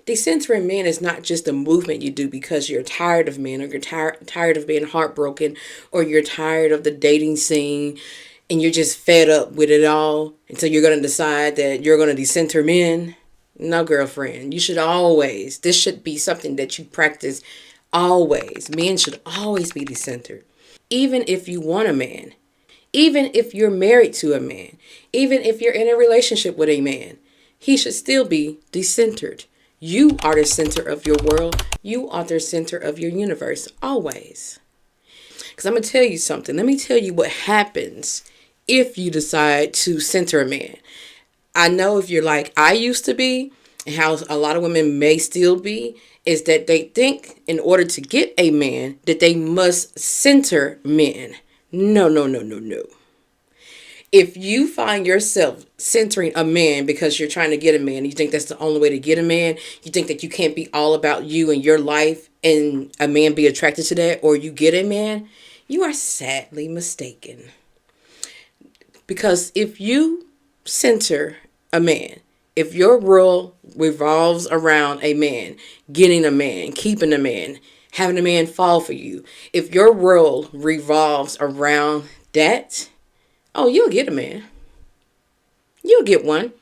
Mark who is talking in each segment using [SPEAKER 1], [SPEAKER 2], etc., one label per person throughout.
[SPEAKER 1] Decentering men is not just a movement you do because you're tired of men, or you're tired of being heartbroken, or you're tired of the dating scene and you're just fed up with it all. And so you're going to decide that you're going to decenter men. No, girlfriend. You should always, this should be something that you practice always. Men should always be decentered. Even if you want a man, even if you're married to a man, even if you're in a relationship with a man, he should still be decentered. You are the center of your world. You are the center of your universe, always. Because I'm going to tell you something. Let me tell you what happens if you decide to center a man. I know if you're like I used to be, and how a lot of women may still be, is that they think in order to get a man that they must center men. No, no, no, no, no. If you find yourself centering a man because you're trying to get a man, you think that's the only way to get a man, you think that you can't be all about you and your life and a man be attracted to that, or you get a man, you are sadly mistaken. Because if you center a man, if your world revolves around a man, getting a man, keeping a man, having a man fall for you, if your world revolves around that, oh, you'll get a man. You'll get one.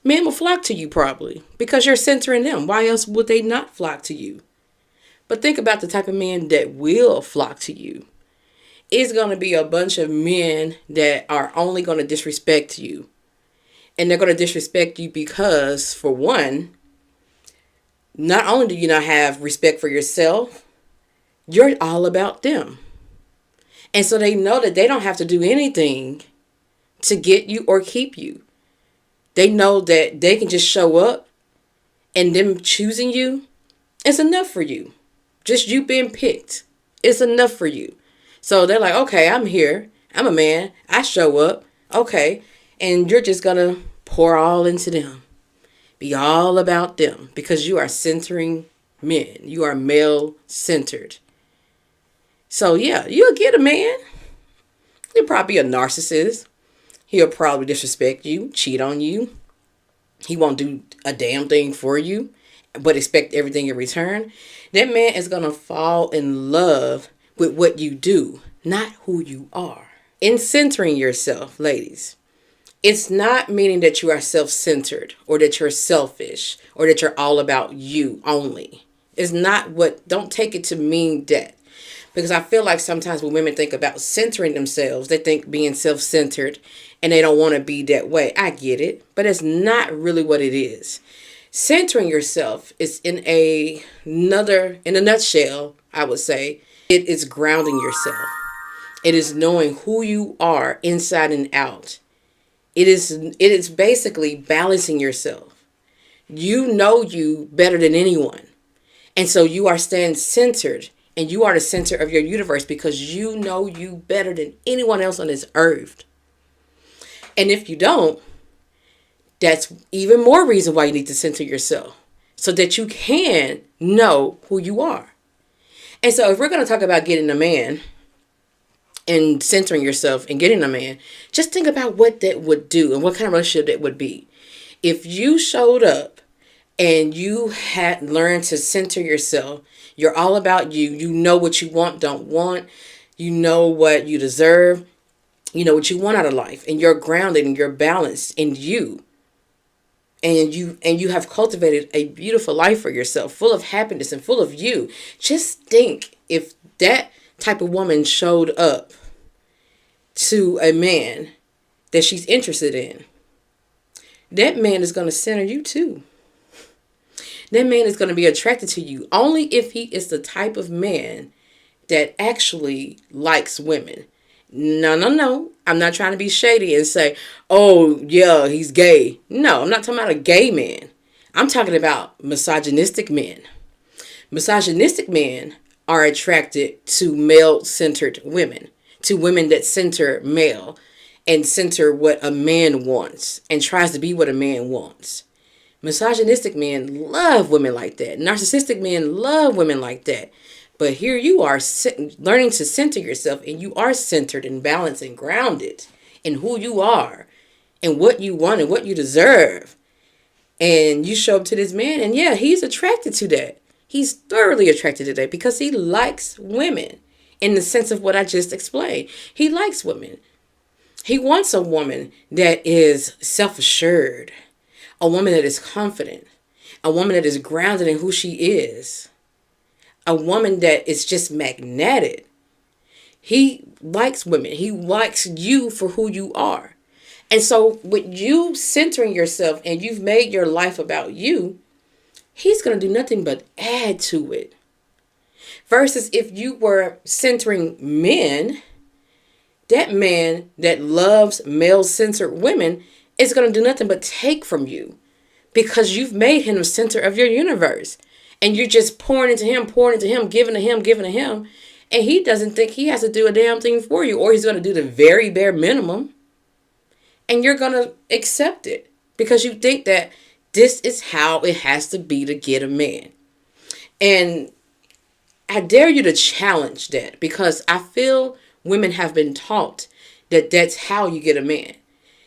[SPEAKER 1] Men will flock to you probably because you're centering them. Why else would they not flock to you? But think about the type of man that will flock to you. It's going to be a bunch of men that are only going to disrespect you. And they're going to disrespect you because, for one, not only do you not have respect for yourself, you're all about them. And so they know that they don't have to do anything to get you or keep you. They know that they can just show up, and them choosing you is enough for you. Just you being picked is enough for you. So they're like, okay, I'm here. I'm a man. I show up. Okay. And you're just going to pour all into them. Be all about them because you are centering men. You are male centered. So yeah, you'll get a man. He'll probably be a narcissist. He'll probably disrespect you, cheat on you. He won't do a damn thing for you, but expect everything in return. That man is going to fall in love with what you do, not who you are. In centering yourself, ladies, it's not meaning that you are self-centered or that you're selfish or that you're all about you only. It's not what, don't take it to mean that. Because I feel like sometimes when women think about centering themselves, they think being self-centered and they don't want to be that way. I get it, but it's not really what it is. Centering yourself is in a nutshell, I would say, it is grounding yourself. It is knowing who you are inside and out. It is basically balancing yourself. You know you better than anyone. And so you are staying centered, and you are the center of your universe because you know you better than anyone else on this earth. And if you don't, that's even more reason why you need to center yourself so that you can know who you are. And so if we're going to talk about getting a man and centering yourself and getting a man, just think about what that would do and what kind of relationship that would be. If you showed up and you had learned to center yourself, you're all about you. You know what you want, don't want. You know what you deserve. You know what you want out of life. And you're grounded and you're balanced in you. And you have cultivated a beautiful life for yourself, full of happiness and full of you. Just think if that type of woman showed up to a man that she's interested in, that man is going to center you too. That man is going to be attracted to you only if he is the type of man that actually likes women. No, no, no. I'm not trying to be shady and say, oh, yeah, he's gay. No, I'm not talking about a gay man. I'm talking about misogynistic men. Misogynistic men are attracted to male-centered women, to women that center male and center what a man wants and tries to be what a man wants. Misogynistic men love women like that. Narcissistic men love women like that. But here you are learning to center yourself, and you are centered and balanced and grounded in who you are and what you want and what you deserve. And you show up to this man, and yeah, he's attracted to that. He's thoroughly attracted to that because he likes women in the sense of what I just explained. He likes women. He wants a woman that is self assured, a woman that is confident, a woman that is grounded in who she is, a woman that is just magnetic. He likes women. He likes you for who you are. And so, with you centering yourself and you've made your life about you, he's going to do nothing but add to it. Versus if you were centering men, that man that loves male-centered women is going to do nothing but take from you because you've made him the center of your universe. And you're just pouring into him, giving to him, giving to him. And he doesn't think he has to do a damn thing for you, or he's going to do the very bare minimum. And you're going to accept it because you think that this is how it has to be to get a man. And I dare you to challenge that because I feel women have been taught that that's how you get a man.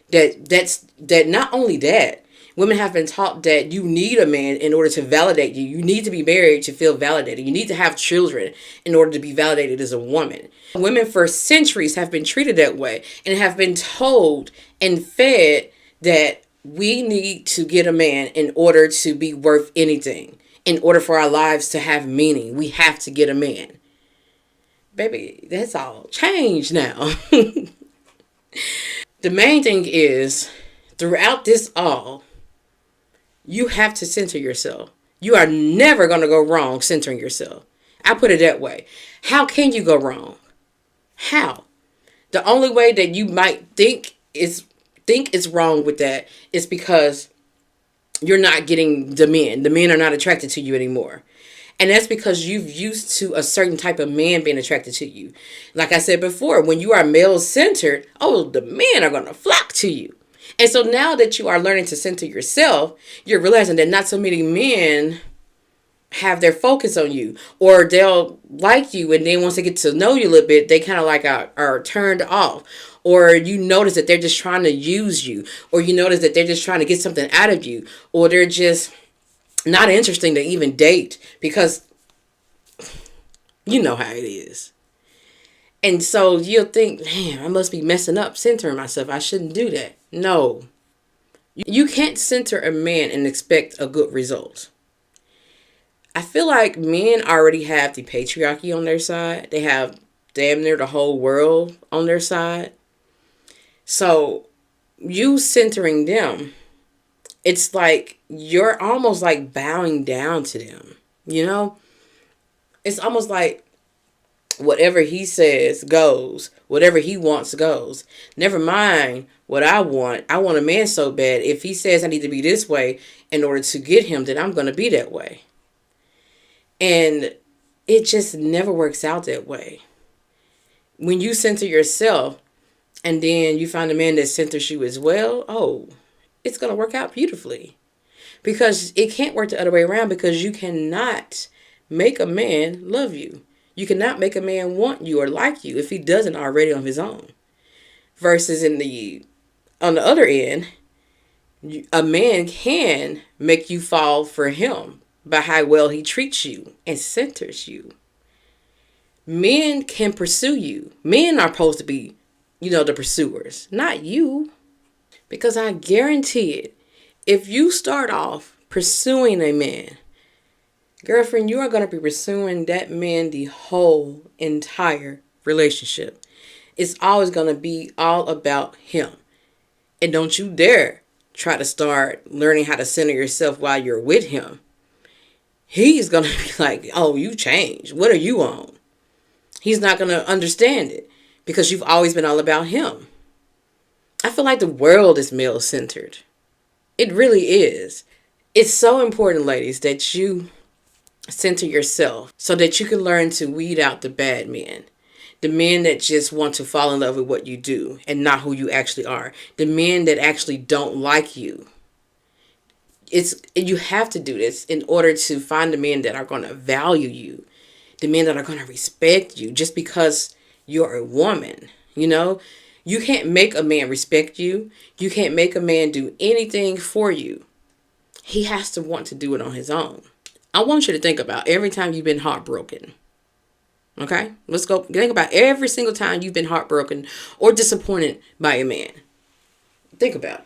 [SPEAKER 1] That not only that, women have been taught that you need a man in order to validate you. You need to be married to feel validated. You need to have children in order to be validated as a woman. Women for centuries have been treated that way and have been told and fed that we need to get a man in order to be worth anything. In order for our lives to have meaning, we have to get a man. Baby, that's all changed now. The main thing is, throughout this all, you have to center yourself. You are never going to go wrong centering yourself. I put it that way. How can you go wrong? How? The only way that you might think is wrong with that is because you're not getting the men. The men are not attracted to you anymore. And that's because you've used to a certain type of man being attracted to you. Like I said before, when you are male-centered, the men are going to flock to you. And so now that you are learning to center yourself, you're realizing that not so many men have their focus on you, or they'll like you, and then once they get to know you a little bit, they kind of like are turned off. Or you notice that they're just trying to use you, or you notice that they're just trying to get something out of you, or they're just not interesting to even date because you know how it is. And so you'll think, damn, I must be messing up centering myself. I shouldn't do that. No. You can't center a man and expect a good result. I feel like men already have the patriarchy on their side. They have damn near the whole world on their side. So you centering them, it's like you're almost like bowing down to them. You know? It's almost like whatever he says goes. Whatever he wants goes. Never mind what I want. I want a man so bad. If he says I need to be this way in order to get him, then I'm going to be that way. And it just never works out that way. When you center yourself and then you find a man that centers you as well, it's going to work out beautifully. Because it can't work the other way around, because you cannot make a man love you. You cannot make a man want you or like you if he doesn't already on his own. Versus on the other end, a man can make you fall for him by how well he treats you and centers you. Men can pursue you. Men are supposed to be, the pursuers, not you. Because I guarantee it, if you start off pursuing a man, girlfriend, you are going to be pursuing that man the whole entire relationship. It's always going to be all about him. And don't you dare try to start learning how to center yourself while you're with him. He's going to be like, you changed. What are you on? He's not going to understand it because you've always been all about him. I feel like the world is male-centered. It really is. It's so important, ladies, that you center yourself so that you can learn to weed out the bad men. The men that just want to fall in love with what you do and not who you actually are. The men that actually don't like you. You have to do this in order to find the men that are going to value you. The men that are going to respect you just because you're a woman. You can't make a man respect you. You can't make a man do anything for you. he has to want to do it on his own. I want you to think about every time you've been heartbroken. Okay? Let's go think about every single time you've been heartbroken or disappointed by a man. Think about it.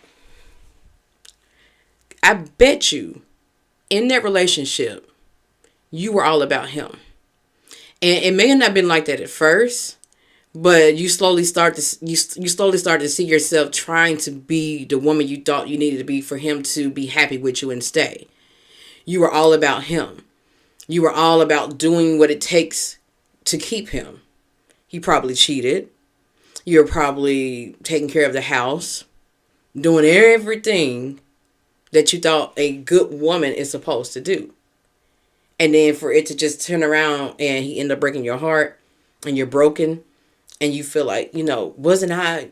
[SPEAKER 1] I bet you in that relationship, you were all about him. And it may have not been like that at first, but you slowly start to you slowly start to see yourself trying to be the woman you thought you needed to be for him to be happy with you and stay. You were all about him. You were all about doing what it takes to keep him. He probably cheated. You're probably taking care of the house, doing everything that you thought a good woman is supposed to do. And then for it to just turn around and he end up breaking your heart and you're broken and you feel like, wasn't I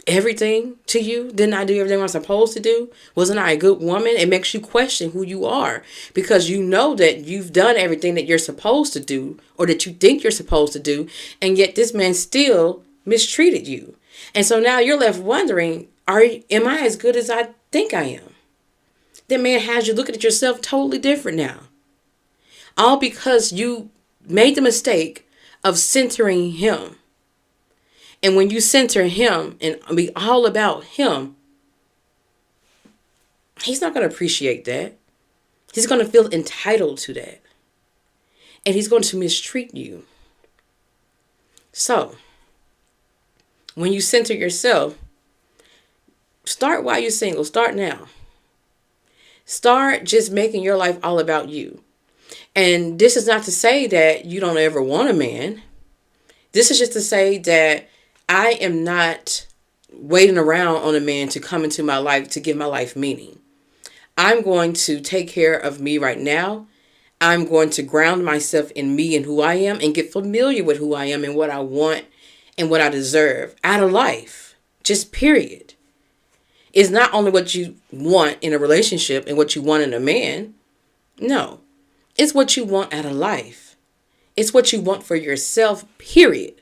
[SPEAKER 1] everything to you? Didn't I do everything I'm supposed to do? Wasn't I a good woman? It makes you question who you are because you know that you've done everything that you're supposed to do or that you think you're supposed to do. And yet this man still mistreated you. And so now you're left wondering, am I as good as I think I am? That man has you looking at yourself totally different now. All because you made the mistake of centering him. And when you center him and be all about him, he's not going to appreciate that. He's going to feel entitled to that. And he's going to mistreat you. So, when you center yourself, start while you're single. Start now. Start just making your life all about you. And this is not to say that you don't ever want a man. This is just to say that I am not waiting around on a man to come into my life to give my life meaning. I'm going to take care of me right now. I'm going to ground myself in me and who I am and get familiar with who I am and what I want and what I deserve out of life. Just period. It's not only what you want in a relationship and what you want in a man. No. It's what you want out of life. It's what you want for yourself, period.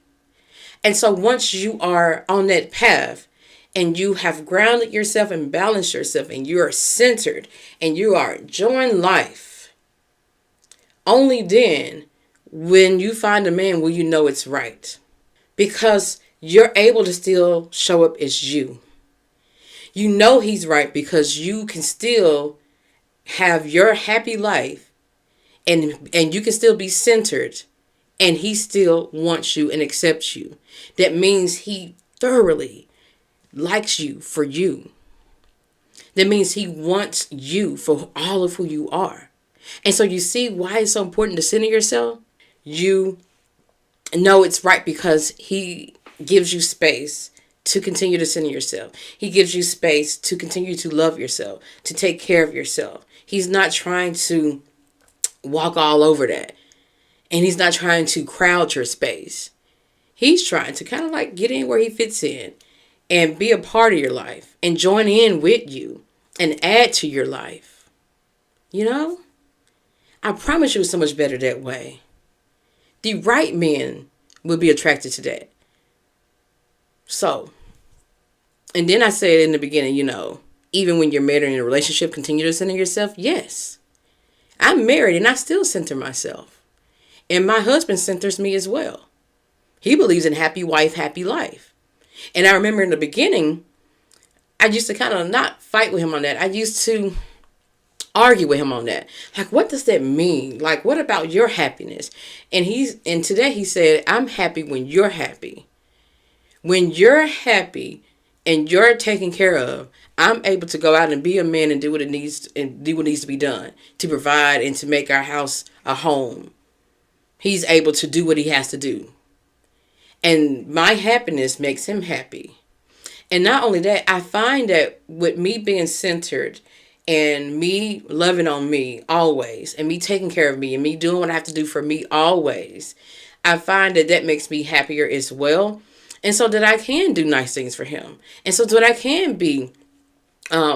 [SPEAKER 1] And so once you are on that path and you have grounded yourself and balanced yourself and you are centered and you are enjoying life, only then when you find a man will you know it's right. Because you're able to still show up as you. You know he's right because you can still have your happy life and you can still be centered and he still wants you and accepts you. That means he thoroughly likes you for you. That means he wants you for all of who you are. And so you see why it's so important to center yourself? You know it's right because he gives you space to continue to center yourself. He gives you space to continue to love yourself, to take care of yourself. He's not trying to walk all over that. And he's not trying to crowd your space. He's trying to kind of like get in where he fits in and be a part of your life and join in with you and add to your life. I promise you it's so much better that way. The right man will be attracted to that. So, and then I said in the beginning, even when you're married in a relationship, continue to center yourself. Yes. I'm married and I still center myself. And my husband centers me as well. He believes in happy wife, happy life. And I remember in the beginning, I used to kind of not fight with him on that. I used to argue with him on that. Like, what does that mean? Like, what about your happiness? And today he said, I'm happy when you're happy. When you're happy and you're taken care of, I'm able to go out and be a man and do what needs to be done to provide and to make our house a home. He's able to do what he has to do. And my happiness makes him happy. And not only that, I find that with me being centered and me loving on me always and me taking care of me and me doing what I have to do for me always, I find that makes me happier as well. And so that I can do nice things for him. And so that I can be,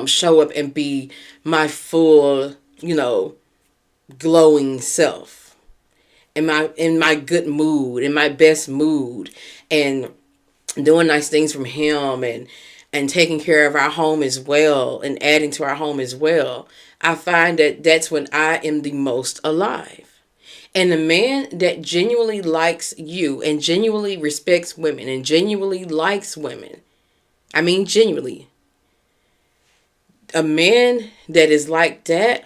[SPEAKER 1] show up and be my full, glowing self. In my good mood, in my best mood, and doing nice things from him, and and taking care of our home as well and adding to our home as well, I find that that's when I am the most alive. And the man that genuinely likes you and genuinely respects women and genuinely likes women, I mean, genuinely, a man that is like that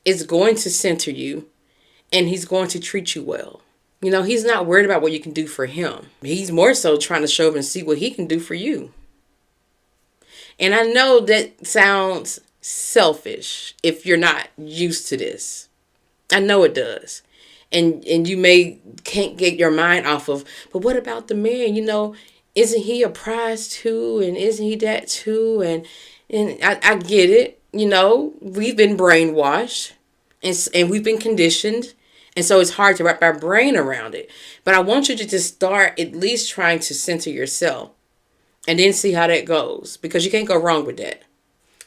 [SPEAKER 1] is going to center you and he's going to treat you well. You know, he's not worried about what you can do for him. He's more so trying to show up and see what he can do for you. And I know that sounds selfish if you're not used to this. I know it does. And you may can't get your mind off of, but what about the man? You know, isn't he a prize too? And isn't he that too? And I get it. You know, we've been brainwashed and we've been conditioned. And so it's hard to wrap our brain around it. But I want you to just start at least trying to center yourself and then see how that goes, because you can't go wrong with that.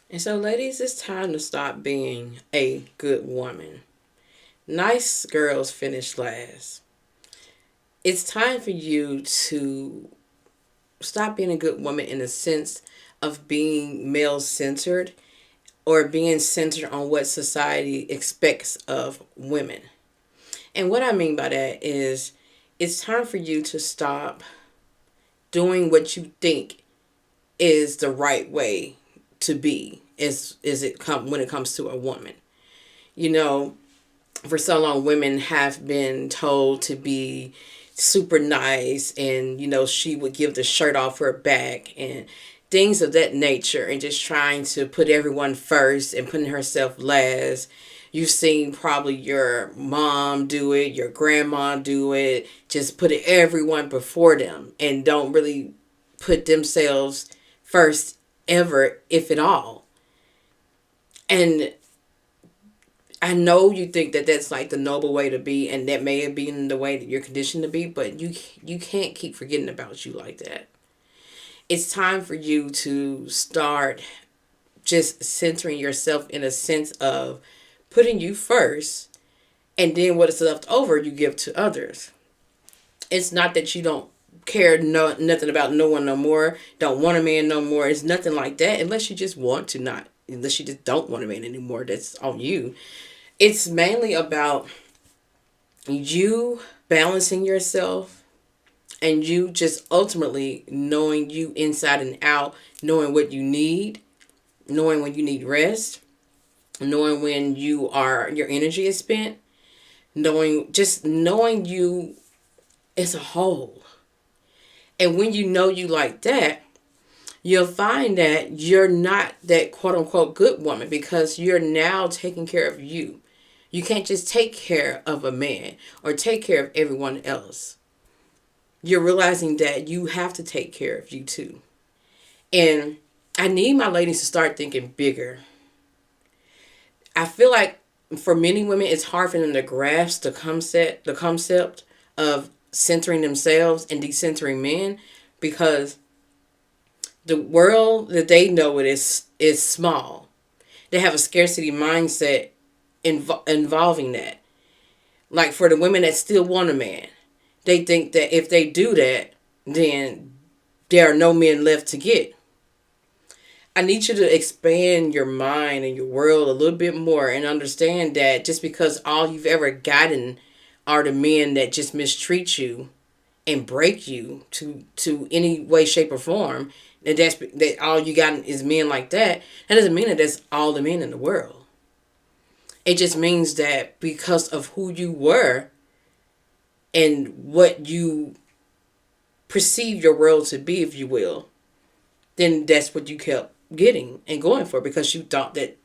[SPEAKER 1] And so, ladies, it's time to stop being a good woman. Nice girls finish last. It's time for you to stop being a good woman in the sense of being male-centered or being centered on what society expects of women. And what I mean by that is it's time for you to stop doing what you think is the right way to be when it comes to a woman. You know, for so long women have been told to be super nice, and you know, she would give the shirt off her back and things of that nature, and just trying to put everyone first and putting herself last. You've seen probably your mom do it, your grandma do it, just put everyone before them and don't really put themselves first ever, if at all. And I know you think that that's like the noble way to be, and that may have been the way that you're conditioned to be, but you can't keep forgetting about you like that. It's time for you to start just centering yourself in a sense of putting you first, and then what is left over you give to others. It's not that you don't care nothing about no one no more, don't want a man no more. It's nothing like that, unless you just want to not, unless you just don't want a man anymore. That's on you. It's mainly about you balancing yourself and you just ultimately knowing you inside and out, knowing what you need, knowing when you need rest, knowing when your energy is spent, knowing you as a whole. And when you know you like that, you'll find that you're not that quote unquote good woman, because you're now taking care of you. You can't just take care of a man or take care of everyone else. You're realizing that you have to take care of you too. And I need my ladies to start thinking bigger. I feel like for many women, it's hard for them to grasp the concept of centering themselves and decentering men, because the world that they know it is small. They have a scarcity mindset involving that. Like for the women that still want a man, they think that if they do that, then there are no men left to get. I need you to expand your mind and your world a little bit more and understand that just because all you've ever gotten are the men that just mistreat you and break you to any way, shape, or form, and that all you got is men like that, that doesn't mean that that's all the men in the world. It just means that because of who you were and what you perceive your world to be, if you will, then that's what you kept getting and going for, because you thought that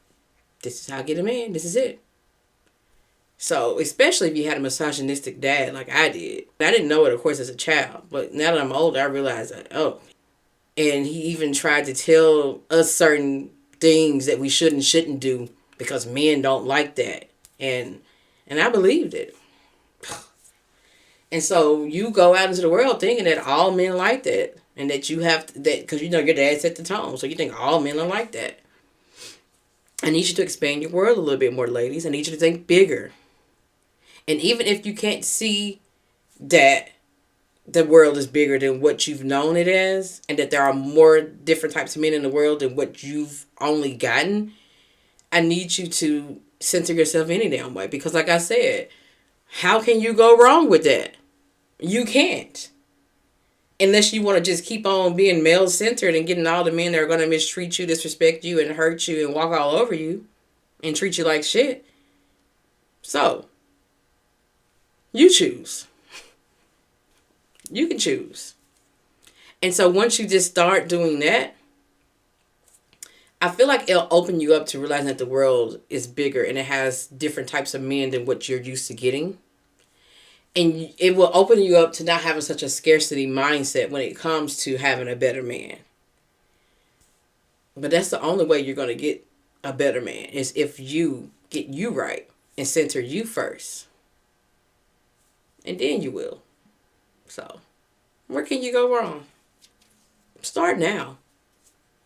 [SPEAKER 1] this is how I get a man, this is it. So, especially if you had a misogynistic dad like I did. I didn't know it, of course, as a child, but now that I'm older, I realize that, oh. And he even tried to tell us certain things that we shouldn't do because men don't like that. And I believed it. And so you go out into the world thinking that all men like that. And that you have to, that, because you know your dad set the tone. So you think all men are like that. I need you to expand your world a little bit more, ladies. I need you to think bigger. And even if you can't see that the world is bigger than what you've known it as, and that there are more different types of men in the world than what you've only gotten, I need you to center yourself any damn way. Because like I said, how can you go wrong with that? You can't. Unless you want to just keep on being male centered and getting all the men that are going to mistreat you, disrespect you, and hurt you and walk all over you and treat you like shit. So, you choose. You can choose. And so once you just start doing that, I feel like it'll open you up to realizing that the world is bigger and it has different types of men than what you're used to getting. And it will open you up to not having such a scarcity mindset when it comes to having a better man. But that's the only way you're going to get a better man, is if you get you right and center you first. And then you will. So, where can you go wrong? Start now.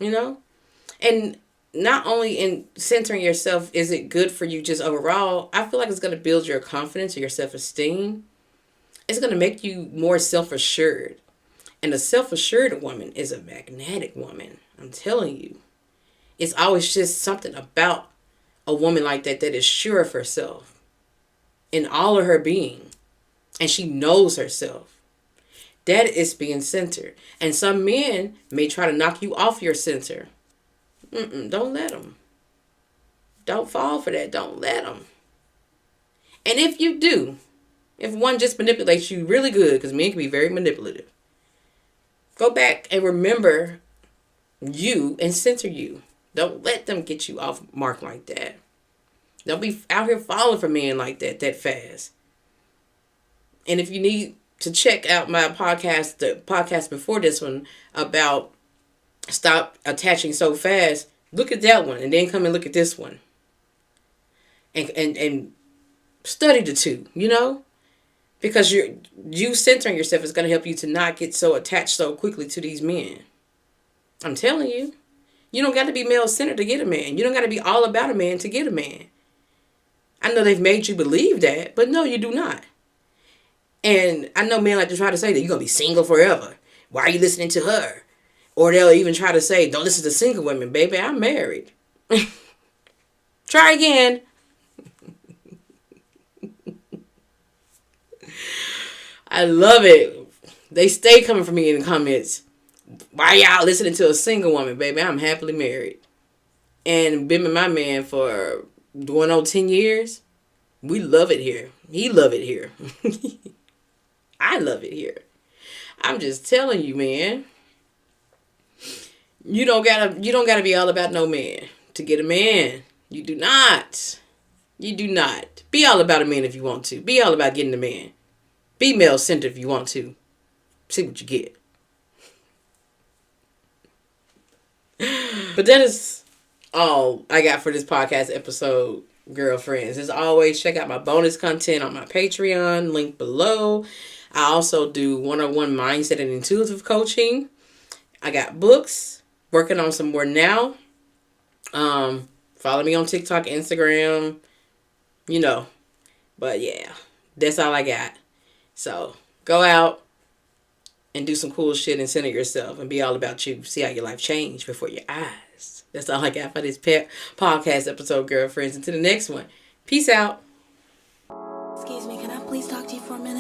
[SPEAKER 1] You know? And not only in centering yourself is it good for you just overall, I feel like it's going to build your confidence or your self-esteem. It's going to make you more self-assured. And a self-assured woman is a magnetic woman. I'm telling you. It's always just something about a woman like that that is sure of herself in all of her being. And she knows herself. That is being centered. And some men may try to knock you off your center. Don't let them. Don't fall for that. Don't let them. And if you do, if one just manipulates you really good, because men can be very manipulative, go back and remember you and center you. Don't let them get you off mark like that. Don't be out here falling for men like that fast. And if you need to check out my podcast, the podcast before this one about stop attaching so fast, look at that one and then come and look at this one. And study the two, you know? Because you centering yourself is going to help you to not get so attached so quickly to these men. I'm telling you. You don't got to be male-centered to get a man. You don't got to be all about a man to get a man. I know they've made you believe that, but no, you do not. And I know men like to try to say that you're going to be single forever. Why are you listening to her? Or they'll even try to say, don't listen to single women. Baby, I'm married. Try again. I love it. They stay coming for me in the comments. Why y'all listening to a single woman? Baby, I'm happily married. And been with my man for going on 10 years. We love it here. He love it here. I love it here. I'm just telling you, man. You don't gotta be all about no man to get a man. You do not. You do not. Be all about a man if you want to. Be all about getting a man. Be male-centered if you want to. See what you get. But that is all I got for this podcast episode, girlfriends. As always, check out my bonus content on my Patreon, link below. I also do one-on-one mindset and intuitive coaching. I got books, working on some more now. Follow me on TikTok, Instagram, you know. But yeah, that's all I got. So go out and do some cool shit and center yourself and be all about you. See how your life change before your eyes. That's all I got for this podcast episode, girlfriends. Until the next one. Peace out.
[SPEAKER 2] Excuse me, can I please talk to you for a minute?